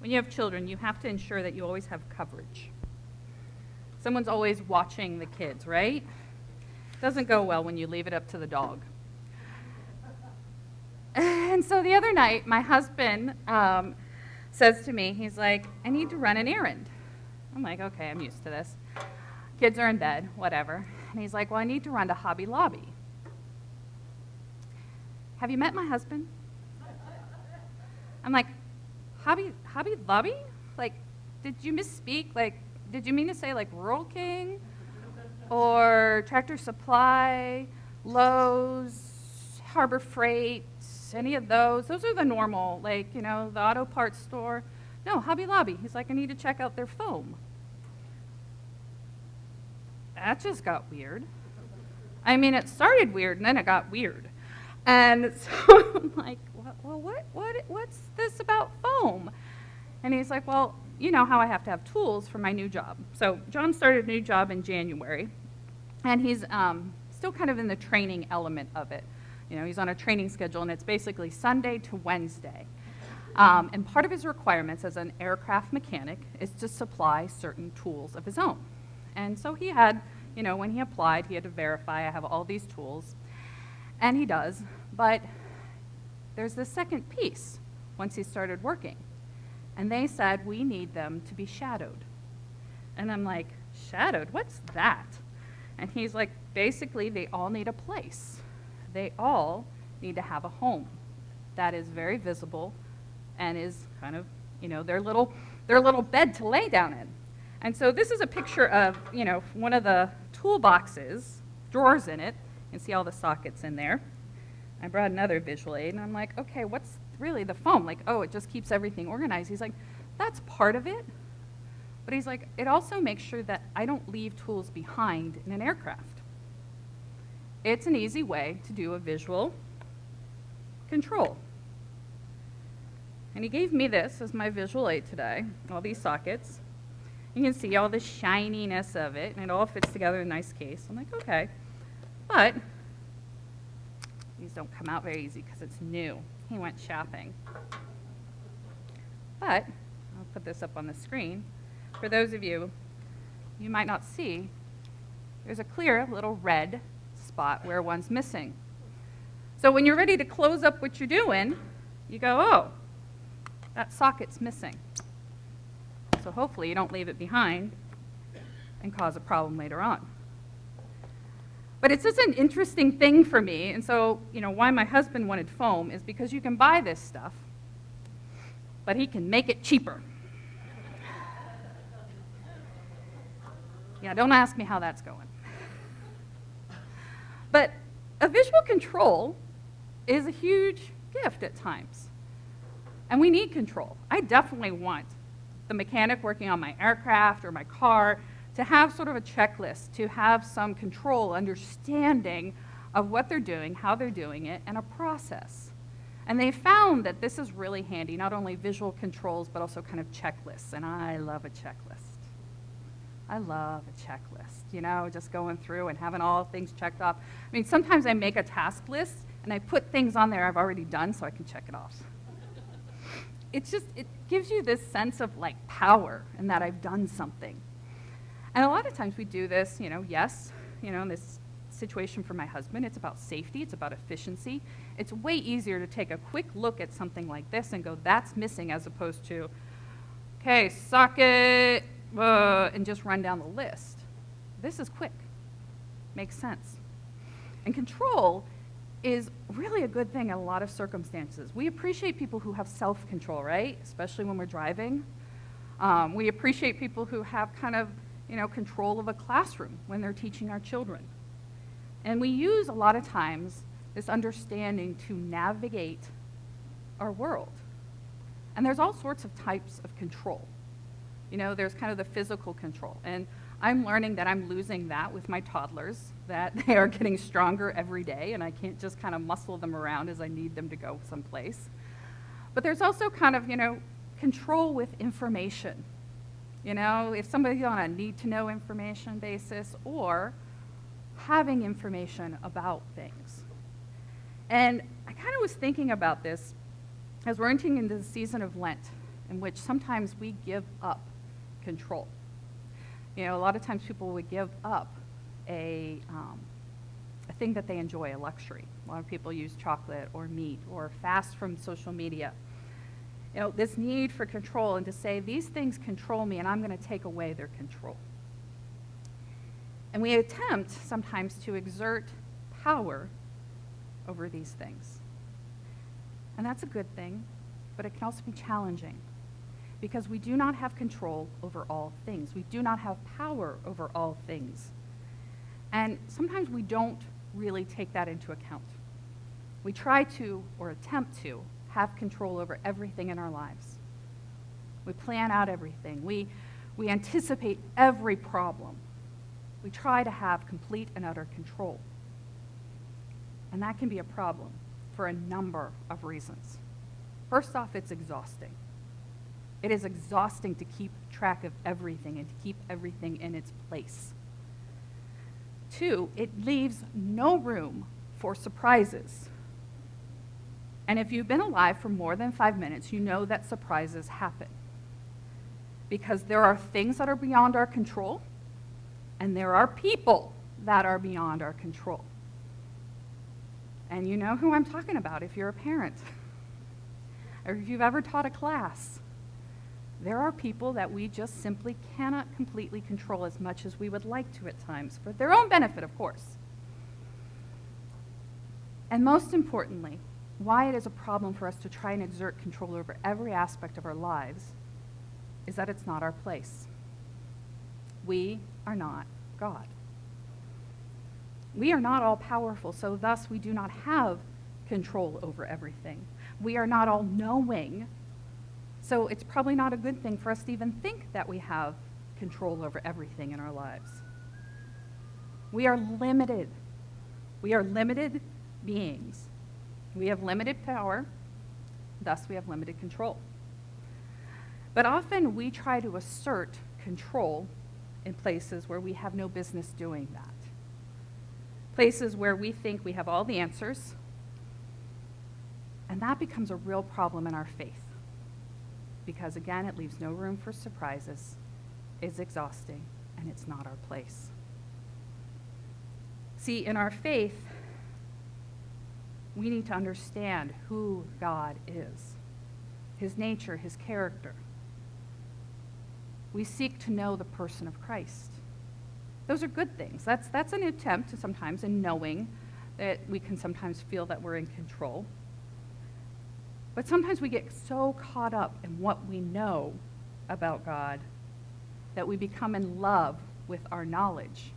when you have children, you have to ensure that you always have coverage. Someone's always watching the kids, right? Doesn't go well when you leave it up to the dog. And so the other night, my husband says to me, he's like, I need to run an errand. I'm like, okay, I'm used to this. Kids are in bed, whatever. And he's like, well, I need to run to Hobby Lobby. Have you met my husband? I'm like, Hobby Lobby? Like, did you misspeak? Like, did you mean to say like Rural King? Or Tractor Supply, Lowe's, Harbor Freight, any of those? Those are the normal, like, you know, the auto parts store. No, Hobby Lobby. He's like, I need to check out their foam. That just got weird. I mean, it started weird, and then it got weird. And so I'm like, well, what's this about foam? And he's like, well, you know how I have to have tools for my new job. So John started a new job in January, and he's still kind of in the training element of it. You know, he's on a training schedule, and it's basically Sunday to Wednesday. And part of his requirements as an aircraft mechanic is to supply certain tools of his own. And so he had, you know, when he applied, he had to verify I have all these tools. And he does, but there's this second piece once he started working. And they said, we need them to be shadowed. And I'm like, shadowed? What's that? And he's like, basically, they all need a place. They all need to have a home that is very visible and is kind of, you know, their little bed to lay down in. And so this is a picture of, you know, one of the toolboxes, drawers in it. You can see all the sockets in there. I brought another visual aid, and I'm like, okay, what's really the foam? Like, oh, it just keeps everything organized. He's like, that's part of it. But he's like, it also makes sure that I don't leave tools behind in an aircraft. It's an easy way to do a visual control. And he gave me this as my visual aid today, all these sockets. You can see all the shininess of it, and it all fits together in a nice case. I'm like, okay. But these don't come out very easy because it's new. He went shopping. But I'll put this up on the screen. For those of you might not see, there's a clear little red spot where one's missing. So when you're ready to close up what you're doing, you go, oh, that socket's missing. So hopefully you don't leave it behind and cause a problem later on. But it's just an interesting thing for me, and so, you know, why my husband wanted foam is because you can buy this stuff, but he can make it cheaper. Yeah, don't ask me how that's going. But a visual control is a huge gift at times, and we need control. I definitely want the mechanic working on my aircraft or my car to have sort of a checklist, to have some control, understanding of what they're doing, how they're doing it, and a process. And they found that this is really handy, not only visual controls, but also kind of checklists. And I love a checklist. I love a checklist, you know, just going through and having all things checked off. I mean, sometimes I make a task list, and I put things on there I've already done so I can check it off. It gives you this sense of, like, power and that I've done something. And a lot of times we do this, you know, yes, you know, in this situation for my husband, it's about safety, it's about efficiency. It's way easier to take a quick look at something like this and go, that's missing, as opposed to, okay, socket, and just run down the list. This is quick, makes sense. And control is really a good thing in a lot of circumstances. We appreciate people who have self-control, right? Especially when we're driving. We appreciate people who have kind of, you know, control of a classroom when they're teaching our children. And we use a lot of times this understanding to navigate our world. And there's all sorts of types of control. You know, there's kind of the physical control. And I'm learning that I'm losing that with my toddlers, that they are getting stronger every day, and I can't just kind of muscle them around as I need them to go someplace. But there's also kind of, you know, control with information. You know, if somebody's on a need-to-know information basis, or having information about things. And I kind of was thinking about this as we're entering into the season of Lent. in which sometimes we give up control. A lot of times people would give up a thing that they enjoy, a luxury. A lot of people use chocolate or meat or fast from social media. This need for control, and to say, these things control me and I'm going to take away their control. And we attempt sometimes to exert power over these things. And that's a good thing, but it can also be challenging because we do not have control over all things. We do not have power over all things. And sometimes we don't really take that into account. We try to, or attempt to, have control over everything in our lives. We plan out everything. We anticipate every problem. We try to have complete and utter control. And that can be a problem for a number of reasons. First off, it's exhausting. It is exhausting to keep track of everything and to keep everything in its place. 2, it leaves no room for surprises. And if you've been alive for more than 5 minutes, you know that surprises happen. Because there are things that are beyond our control, and there are people that are beyond our control. And you know who I'm talking about if you're a parent, or if you've ever taught a class. There are people that we just simply cannot completely control as much as we would like to at times, for their own benefit, of course. And most importantly, why it is a problem for us to try and exert control over every aspect of our lives is that it's not our place. We are not God. We are not all powerful, so thus we do not have control over everything. We are not all knowing, so it's probably not a good thing for us to even think that we have control over everything in our lives. We are limited. We are limited beings. We have limited power, thus we have limited control. But often we try to assert control in places where we have no business doing that. Places where we think we have all the answers, and that becomes a real problem in our faith. Because again, it leaves no room for surprises, it's exhausting, and it's not our place. See, in our faith, we need to understand who God is, his nature, his character. We seek to know the person of Christ. Those are good things. That's an attempt to sometimes in knowing that we can sometimes feel that we're in control. But sometimes we get so caught up in what we know about God that we become in love with our knowledge,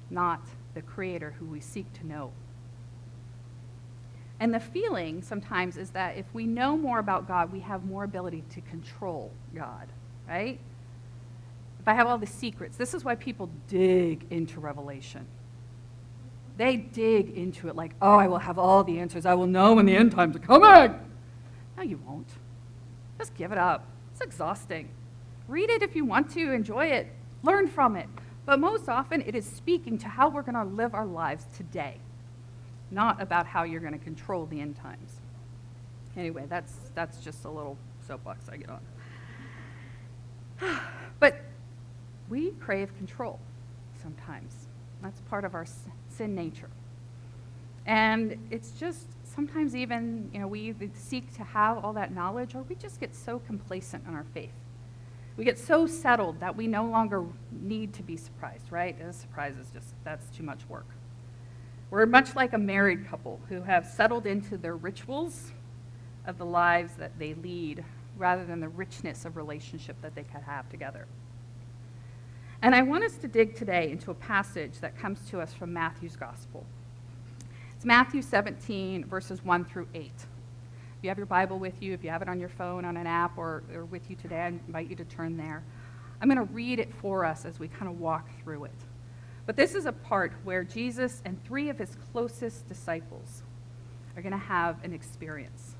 not the Creator who we seek to know. And the feeling sometimes is that if we know more about God, we have more ability to control God, right? If I have all the secrets, this is why people dig into Revelation. They dig into it like, oh, I will have all the answers. I will know when the end times are coming. No, you won't. Just give it up. It's exhausting. Read it if you want to. Enjoy it. Learn from it. But most often, it is speaking to how we're going to live our lives today, not about how you're going to control the end times. Anyway, that's just a little soapbox I get on. But we crave control sometimes. That's part of our sin nature. And it's just sometimes even, we either seek to have all that knowledge or we just get so complacent in our faith. We get so settled that we no longer need to be surprised, right? A surprise is just, that's too much work. We're much like a married couple who have settled into their rituals of the lives that they lead rather than the richness of relationship that they could have together. And I want us to dig today into a passage that comes to us from Matthew's Gospel. It's Matthew 17, verses 1 through 8. If you have your Bible with you, if you have it on your phone, on an app, or with you today, I invite you to turn there. I'm going to read it for us as we kind of walk through it. But this is a part where Jesus and 3 of his closest disciples are going to have an experience.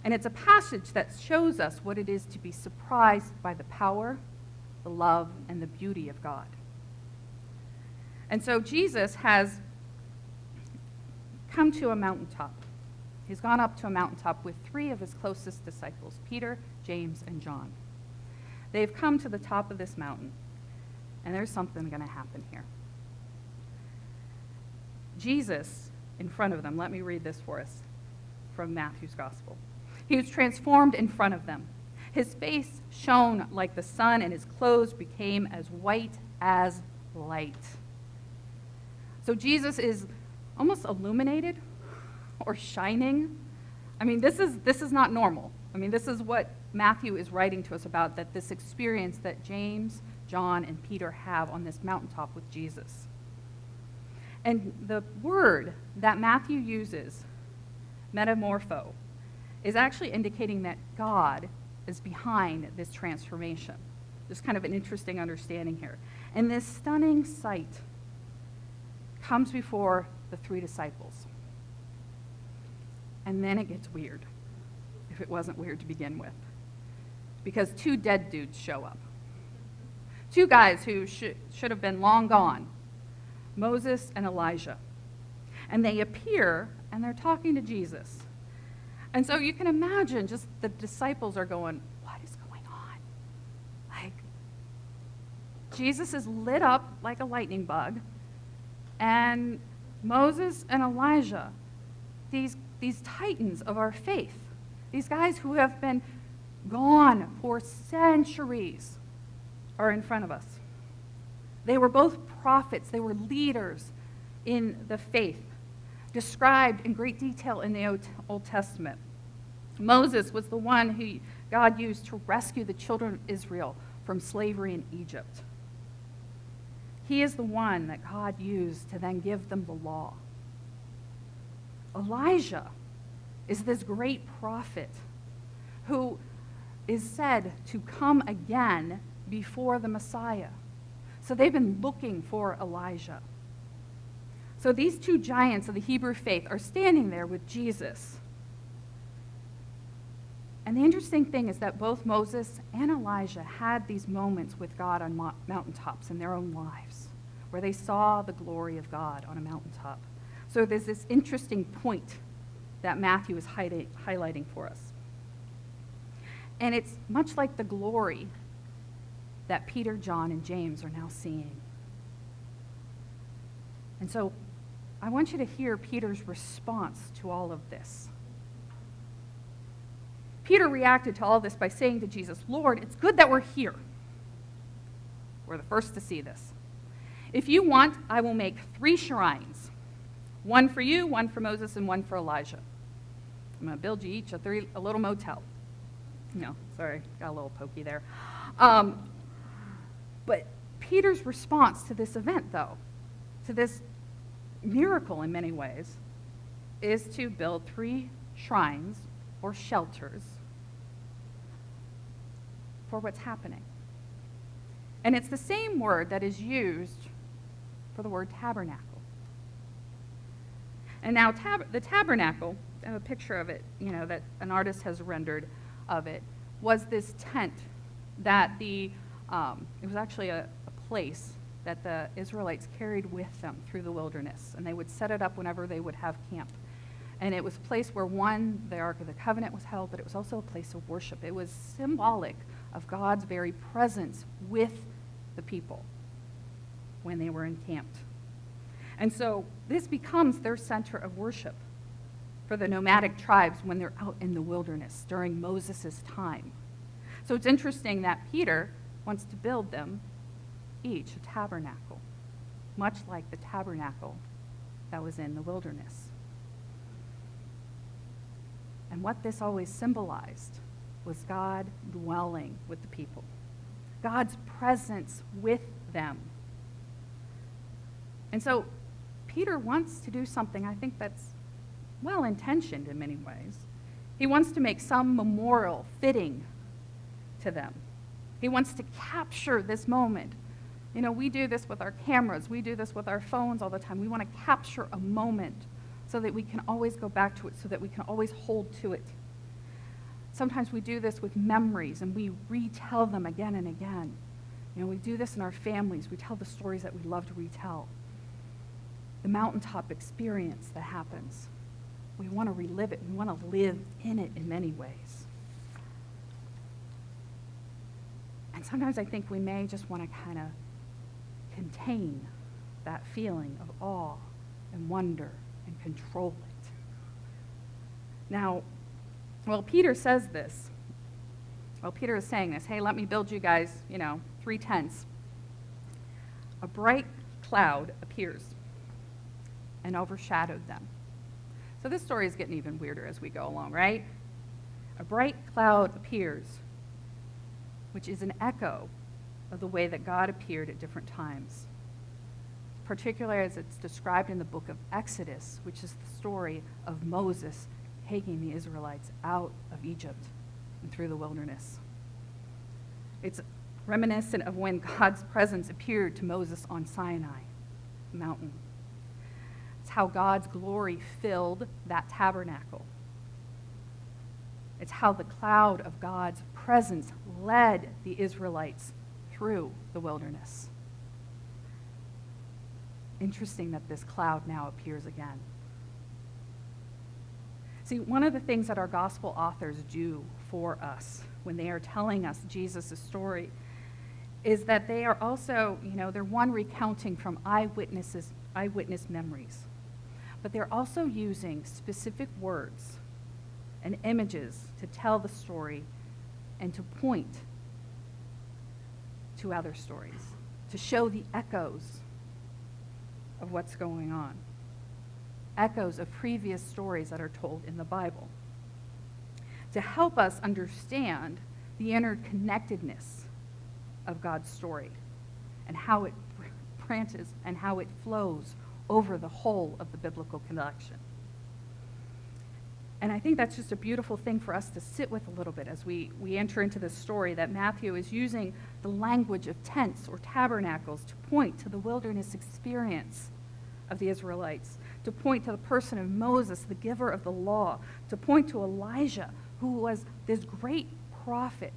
And it's a passage that shows us what it is to be surprised by the power, the love, and the beauty of God. And so Jesus has come to a mountaintop, He's gone up to a mountaintop with 3 of his closest disciples, Peter, James, and John. They've come to the top of this mountain, and there's something going to happen here. Jesus, in front of them, let me read this for us from Matthew's Gospel. He was transformed in front of them. His face shone like the sun, and his clothes became as white as light. So Jesus is almost illuminated or shining. I mean, this is not normal. I mean, this is what Matthew is writing to us about, that this experience that James, John, and Peter have on this mountaintop with Jesus. And the word that Matthew uses, metamorpho, is actually indicating that God is behind this transformation. There's kind of an interesting understanding here. And this stunning sight comes before the 3 disciples. And then it gets weird, if it wasn't weird to begin with. Because 2 dead dudes show up. 2 guys who should have been long gone, Moses and Elijah. And they appear, and they're talking to Jesus. And so you can imagine just the disciples are going, what is going on? Like, Jesus is lit up like a lightning bug, and Moses and Elijah, these titans of our faith, these guys who have been gone for centuries, are in front of us. They were both prophets. They were leaders in the faith, described in great detail in the Old Testament. Moses was the one who God used to rescue the children of Israel from slavery in Egypt. He is the one that God used to then give them the law. Elijah is this great prophet who is said to come again before the Messiah. So they've been looking for Elijah. So these 2 giants of the Hebrew faith are standing there with Jesus. And the interesting thing is that both Moses and Elijah had these moments with God on mountaintops in their own lives, where they saw the glory of God on a mountaintop. So there's this interesting point that Matthew is highlighting for us. And it's much like the glory that Peter, John, and James are now seeing. And so I want you to hear Peter's response to all of this. Peter reacted to all of this by saying to Jesus, Lord, it's good that we're here. We're the first to see this. If you want, I will make 3 shrines. 1 for you, 1 for Moses, and 1 for Elijah. I'm going to build you each a little motel. No, sorry, got a little pokey there. But Peter's response to this event, though, to this miracle in many ways, is to build 3 shrines or shelters for what's happening. And it's the same word that is used for the word tabernacle. And now the tabernacle, I have a picture of it, that an artist has rendered of it, was this tent that it was actually a place that the Israelites carried with them through the wilderness. And they would set it up whenever they would have camp. And it was a place where, the Ark of the Covenant was held, but it was also a place of worship. It was symbolic of God's very presence with the people when they were encamped. And so this becomes their center of worship for the nomadic tribes when they're out in the wilderness during Moses' time. So it's interesting that Peter wants to build them each a tabernacle, much like the tabernacle that was in the wilderness. And what this always symbolized was God dwelling with the people, God's presence with them. And so Peter wants to do something, I think, that's well-intentioned in many ways. He wants to make some memorial fitting to them. He wants to capture this moment. We do this with our cameras. We do this with our phones all the time. We want to capture a moment so that we can always go back to it, so that we can always hold to it. Sometimes we do this with memories, and we retell them again and again. We do this in our families. We tell the stories that we love to retell. The mountaintop experience that happens. We want to relive it. We want to live in it in many ways. And sometimes I think we may just want to kind of contain that feeling of awe and wonder and control it. Now, Peter says this. Peter is saying this, hey, let me build you guys, 3 tents. A bright cloud appears and overshadowed them. So this story is getting even weirder as we go along, right? A bright cloud appears, which is an echo of the way that God appeared at different times, particularly as it's described in the book of Exodus, which is the story of Moses taking the Israelites out of Egypt and through the wilderness. It's reminiscent of when God's presence appeared to Moses on Sinai mountain. It's how God's glory filled that tabernacle. It's how the cloud of God's presence led the Israelites through the wilderness. Interesting that this cloud now appears again. See, one of the things that our gospel authors do for us when they are telling us Jesus' story is that they are also, they're recounting from eyewitness memories, but they're also using specific words and images to tell the story and to point to other stories, to show the echoes of what's going on. Echoes of previous stories that are told in the Bible, to help us understand the interconnectedness of God's story and how it branches and how it flows over the whole of the biblical collection. And I think that's just a beautiful thing for us to sit with a little bit as we enter into this story, that Matthew is using the language of tents or tabernacles to point to the wilderness experience of the Israelites, to point to the person of Moses, the giver of the law, to point to Elijah, who was this great prophet,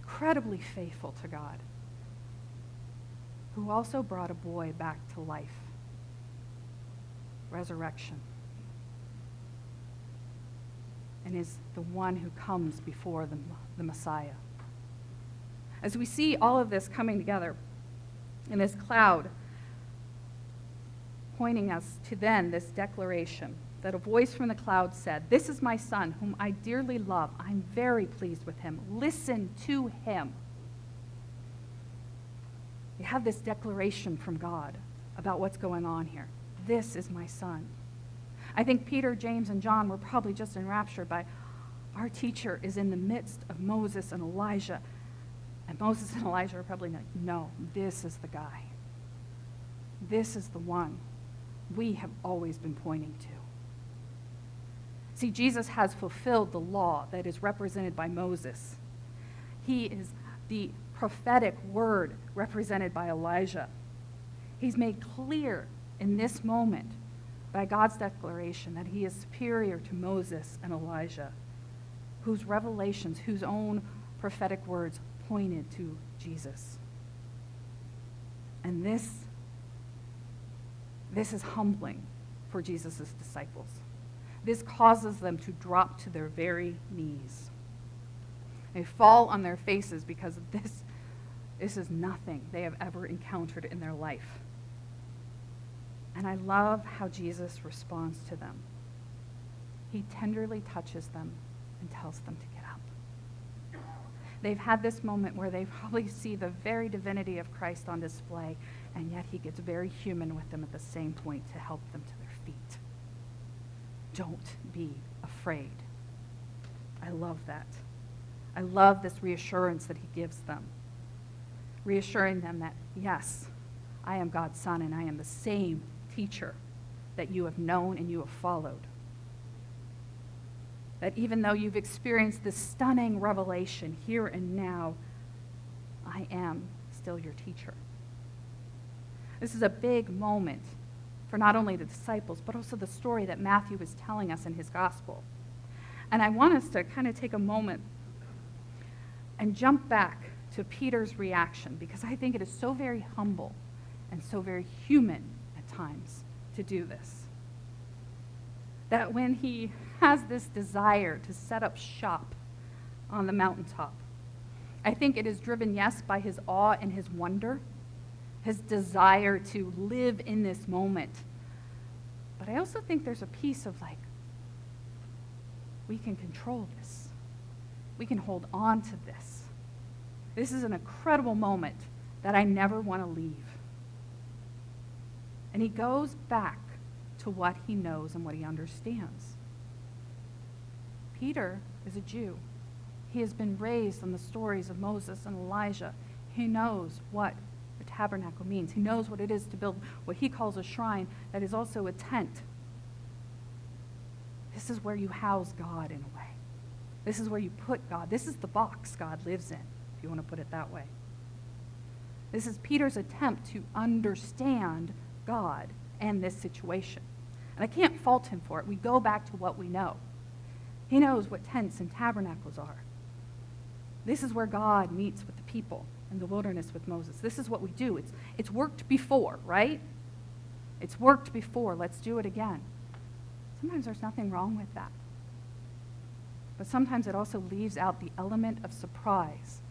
incredibly faithful to God, who also brought a boy back to life, resurrection, and is the one who comes before the Messiah. As we see all of this coming together in this cloud, pointing us to then this declaration that a voice from the cloud said, "This is my son, whom I dearly love. I'm very pleased with him. Listen to him." We have this declaration from God about what's going on here. This is my son. I think Peter, James, and John were probably just enraptured by our teacher is in the midst of Moses and Elijah. And Moses and Elijah are probably like, no, this is the guy. This is the one we have always been pointing to. See, Jesus has fulfilled the law that is represented by Moses. He is the prophetic word represented by Elijah. He's made clear in this moment by God's declaration that he is superior to Moses and Elijah, whose revelations, whose own prophetic words pointed to Jesus. And this is humbling for Jesus' disciples. This causes them to drop to their very knees. They fall on their faces because of this. This is nothing they have ever encountered in their life. And I love how Jesus responds to them. He tenderly touches them and tells them to get up. They've had this moment where they probably see the very divinity of Christ on display, and yet he gets very human with them at the same point to help them to their feet. Don't be afraid. I love that. I love this reassurance that he gives them, reassuring them that, yes, I am God's son, and I am the same teacher that you have known and you have followed. That even though you've experienced this stunning revelation here and now, I am still your teacher. This is a big moment for not only the disciples, but also the story that Matthew is telling us in his gospel. And I want us to kind of take a moment and jump back to Peter's reaction, because I think it is so very humble and so very human at times to do this. that when he has this desire to set up shop on the mountaintop, I think it is driven, yes, by his awe and his wonder, his desire to live in this moment. But I also think there's a piece of like, we can control this. We can hold on to this. This is an incredible moment that I never want to leave. And he goes back to what he knows and what he understands. Peter is a Jew. He has been raised on the stories of Moses and Elijah. He knows what the tabernacle means. He knows what it is to build what he calls a shrine that is also a tent. This is where you house God in a way. This is where you put God. This is the box God lives in, if you want to put it that way. This is Peter's attempt to understand God and this situation. And I can't fault him for it. We go back to what we know. He knows what tents and tabernacles are. This is where God meets with the people in the wilderness with Moses. This is what we do. It's worked before, right? It's worked before. Let's do it again. Sometimes there's nothing wrong with that. But sometimes it also leaves out the element of surprise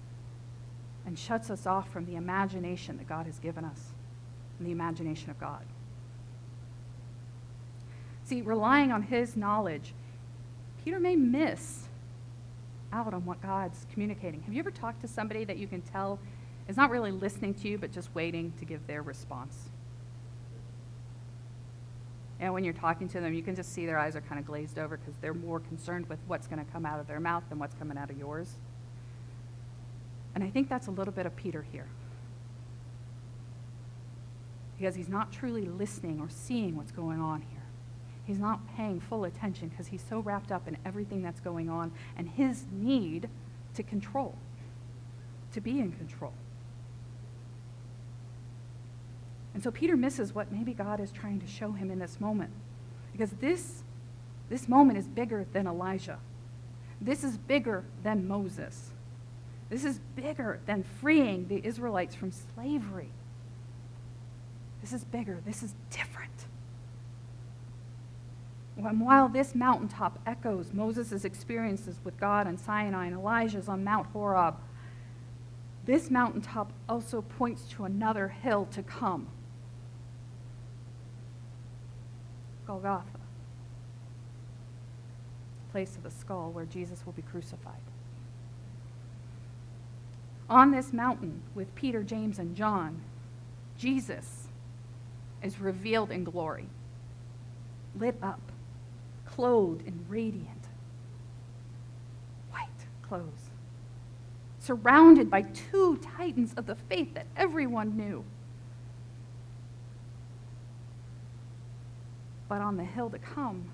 and shuts us off from the imagination that God has given us and the imagination of God. See, relying on his knowledge, Peter may miss out on what God's communicating. Have you ever talked to somebody that you can tell is not really listening to you, but just waiting to give their response? And when you're talking to them, you can just see their eyes are kind of glazed over because they're more concerned with what's going to come out of their mouth than what's coming out of yours. And I think that's a little bit of Peter here. Because he's not truly listening or seeing what's going on here. He's not paying full attention because he's so wrapped up in everything that's going on and his need to control, to be in control. And so Peter misses what maybe God is trying to show him in this moment. Because this moment is bigger than Elijah. This is bigger than Moses. This is bigger than freeing the Israelites from slavery. This is bigger. This is different. And while this mountaintop echoes Moses' experiences with God on Sinai and Elijah's on Mount Horeb, this mountaintop also points to another hill to come. Golgotha, place of the skull where Jesus will be crucified. On this mountain with Peter, James, and John, Jesus is revealed in glory, lit up, clothed in radiant white clothes, surrounded by two titans of the faith that everyone knew. But on the hill to come,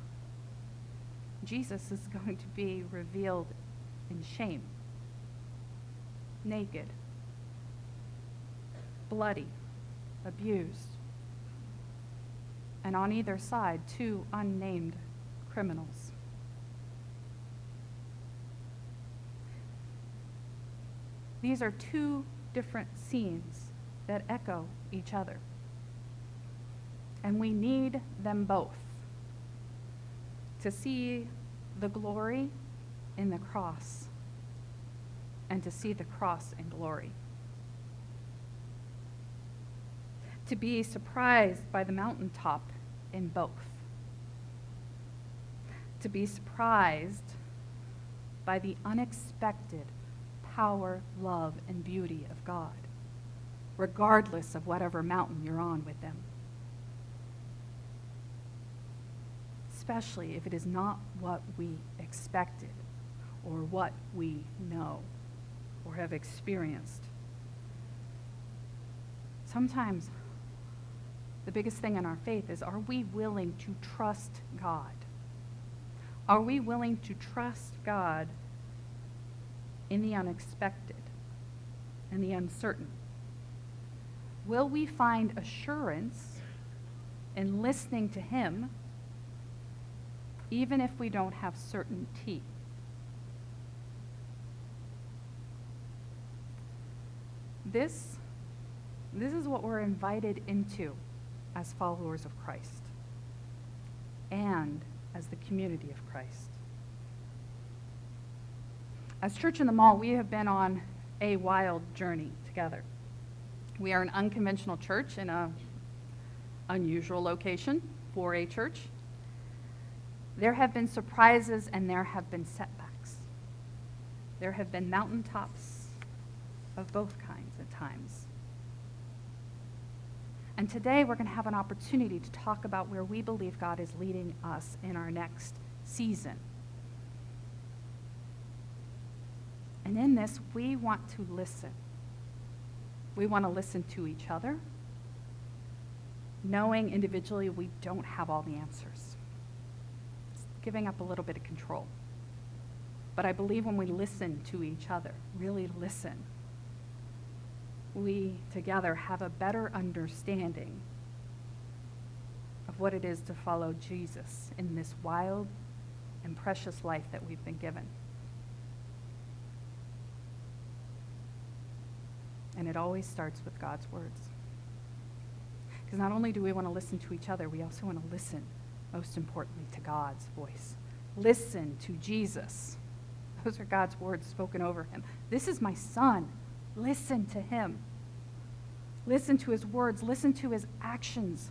Jesus is going to be revealed in shame, naked, bloody, abused, and on either side, two unnamed criminals. These are two different scenes that echo each other. And we need them both to see the glory in the cross and to see the cross in glory. To be surprised by the mountaintop in both. To be surprised by the unexpected power, love, and beauty of God, regardless of whatever mountain you're on with them. Especially if it is not what we expected or what we know or have experienced. Sometimes the biggest thing in our faith is, are we willing to trust God? Are we willing to trust God in the unexpected and the uncertain? Will we find assurance in listening to Him even if we don't have certainty? This is what we're invited into as followers of Christ and as the community of Christ. As Church in the Mall, we have been on a wild journey together. We are an unconventional church in an unusual location for a church. There have been surprises and there have been setbacks. There have been mountaintops of both kinds at times. And today we're going to have an opportunity to talk about where we believe God is leading us in our next season. And in this, we want to listen. We want to listen to each other, knowing individually we don't have all the answers. It's giving up a little bit of control. But I believe when we listen to each other, really listen, we together have a better understanding of what it is to follow Jesus in this wild and precious life that we've been given. And it always starts with God's words. Because not only do we want to listen to each other, we also want to listen, most importantly, to God's voice. Listen to Jesus. Those are God's words spoken over him. This is my son. Listen to him. Listen to his words. Listen to his actions.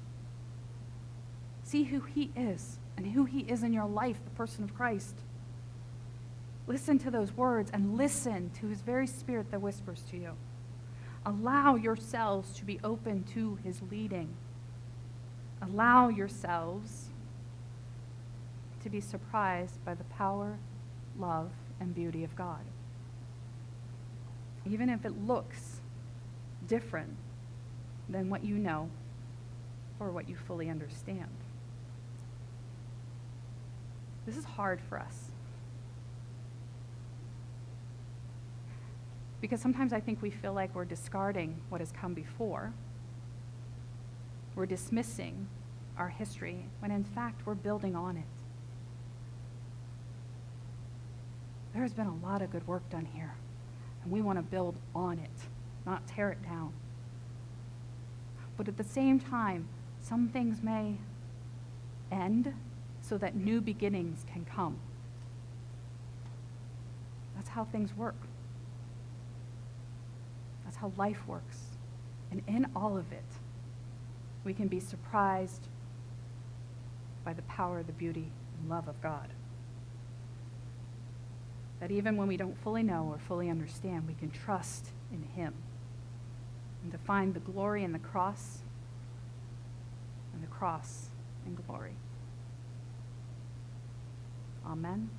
See who he is and who he is in your life, the person of Christ. Listen to those words and listen to his very spirit that whispers to you. Allow yourselves to be open to his leading. Allow yourselves to be surprised by the power, love, and beauty of God. Even if it looks different than what you know or what you fully understand. This is hard for us. Because sometimes I think we feel like we're discarding what has come before. We're dismissing our history, when in fact we're building on it. There has been a lot of good work done here, and we want to build on it, not tear it down. But at the same time, some things may end so that new beginnings can come. That's how things work. That's how life works. And in all of it, we can be surprised by the power, the beauty, and love of God. That even when we don't fully know or fully understand, we can trust in him. And to find the glory in the cross, and the cross in glory. Amen.